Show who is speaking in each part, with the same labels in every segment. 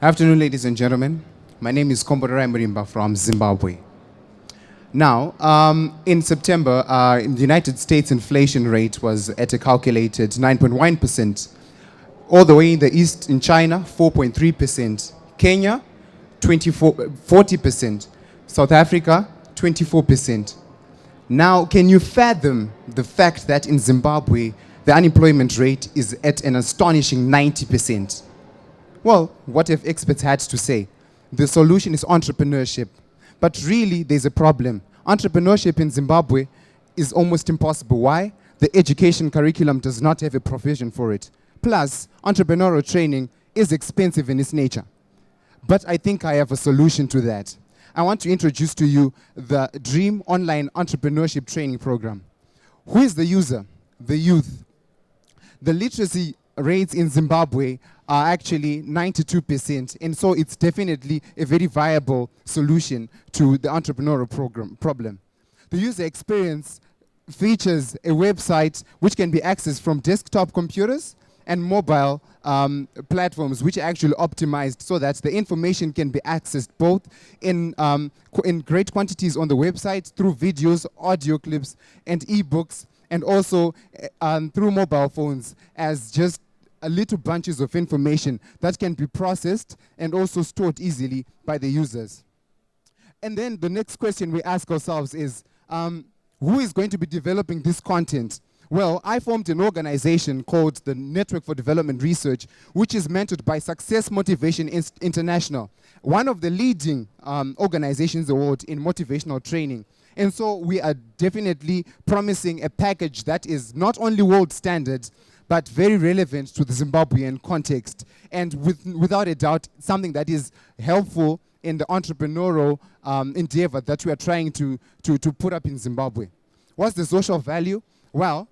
Speaker 1: Afternoon, ladies and gentlemen. My name is Komborerai Murimba from Zimbabwe. Now, in September, in the United States inflation rate was at a calculated 9.1%. All the way in the east, in China, 4.3%. Kenya, 40%. South Africa, 24%. Now, can you fathom the fact that in Zimbabwe, the unemployment rate is at an astonishing 90%? Well, what have experts had to say? The solution is entrepreneurship. But really, there's a problem. Entrepreneurship in Zimbabwe is almost impossible. Why? The education curriculum does not have a provision for it. Plus, entrepreneurial training is expensive in its nature. But I think I have a solution to that. I want to introduce to you the Dream Online Entrepreneurship Training Program. Who is the user? The youth. The literacy rates in Zimbabwe are actually 92%, and so it's definitely a very viable solution to the entrepreneurial problem. The user experience features a website which can be accessed from desktop computers and mobile platforms, which are actually optimized so that the information can be accessed both in great quantities on the website through videos, audio clips, and ebooks, and also through mobile phones as just little bunches of information that can be processed and also stored easily by the users. And then the next question we ask ourselves is, who is going to be developing this content? Well, I formed an organization called the Network for Development Research, which is mentored by Success Motivation International, one of the leading organizations in the world in motivational training. And so we are definitely promising a package that is not only world standard, but very relevant to the Zimbabwean context, and without a doubt, something that is helpful in the entrepreneurial endeavor that we are trying to put up in Zimbabwe. What's the social value? Well,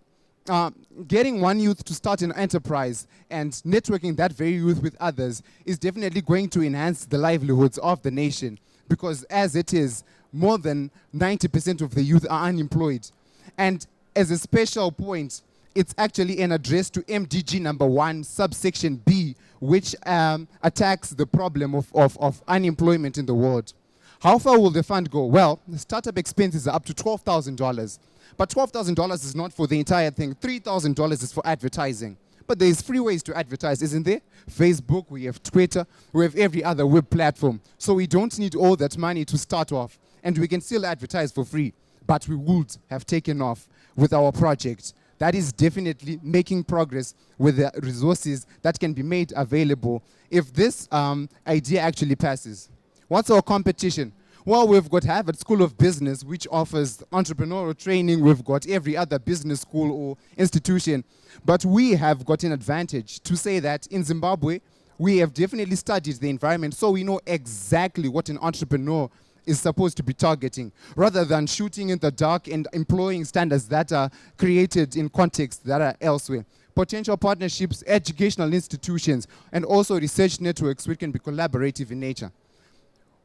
Speaker 1: getting one youth to start an enterprise and networking that very youth with others is definitely going to enhance the livelihoods of the nation, because as it is, more than 90% of the youth are unemployed. And as a special point, it's actually an address to MDG number 1, subsection B, which attacks the problem of unemployment in the world. How far will the fund go? Well, the startup expenses are up to $12,000. But $12,000 is not for the entire thing. $3,000 is for advertising. But there's free ways to advertise, isn't there? Facebook, we have Twitter, we have every other web platform. So we don't need all that money to start off. And we can still advertise for free. But we would have taken off with our project. That is definitely making progress with the resources that can be made available if this idea actually passes. What's our competition? Well, we've got Harvard School of Business, which offers entrepreneurial training. We've got every other business school or institution. But we have got an advantage to say that in Zimbabwe, we have definitely studied the environment, so we know exactly what an entrepreneur is supposed to be targeting, rather than shooting in the dark and employing standards that are created in contexts that are elsewhere. Potential partnerships, educational institutions, and also research networks which can be collaborative in nature.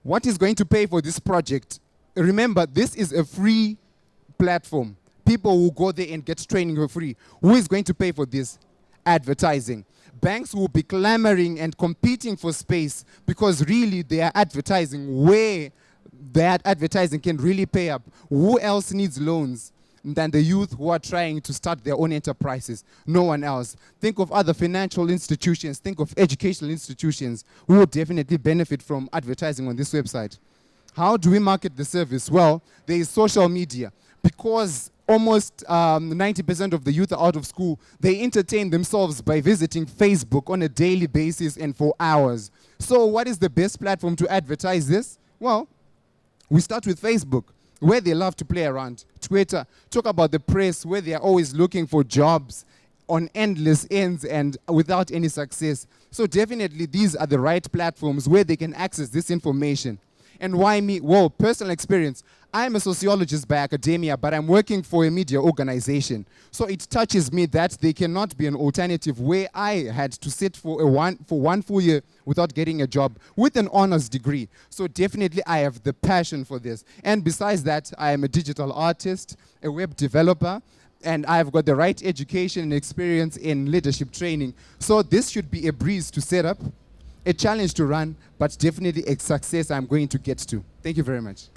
Speaker 1: What is going to pay for this project? Remember, this is a free platform. People will go there and get training for free. Who is going to pay for this? Advertising. Banks will be clamoring and competing for space because really they are advertising where that advertising can really pay up. Who else needs loans than the youth who are trying to start their own enterprises? No one else. Think of other financial institutions, think of educational institutions who will definitely benefit from advertising on this website. How do we market the service? Well, there is social media. Because almost 90% of the youth are out of school, they entertain themselves by visiting Facebook on a daily basis and for hours. So what is the best platform to advertise this? Well, we start with Facebook, where they love to play around. Twitter, talk about the press, where they are always looking for jobs on endless ends and without any success. So definitely these are the right platforms where they can access this information. And why me? Well, personal experience. I'm a sociologist by academia, but I'm working for a media organization. So it touches me that there cannot be an alternative where I had to sit for one full year without getting a job with an honors degree. So definitely I have the passion for this. And besides that, I am a digital artist, a web developer, and I've got the right education and experience in leadership training. So this should be a breeze to set up. a challenge to run, but definitely a success I'm going to get to. Thank you very much.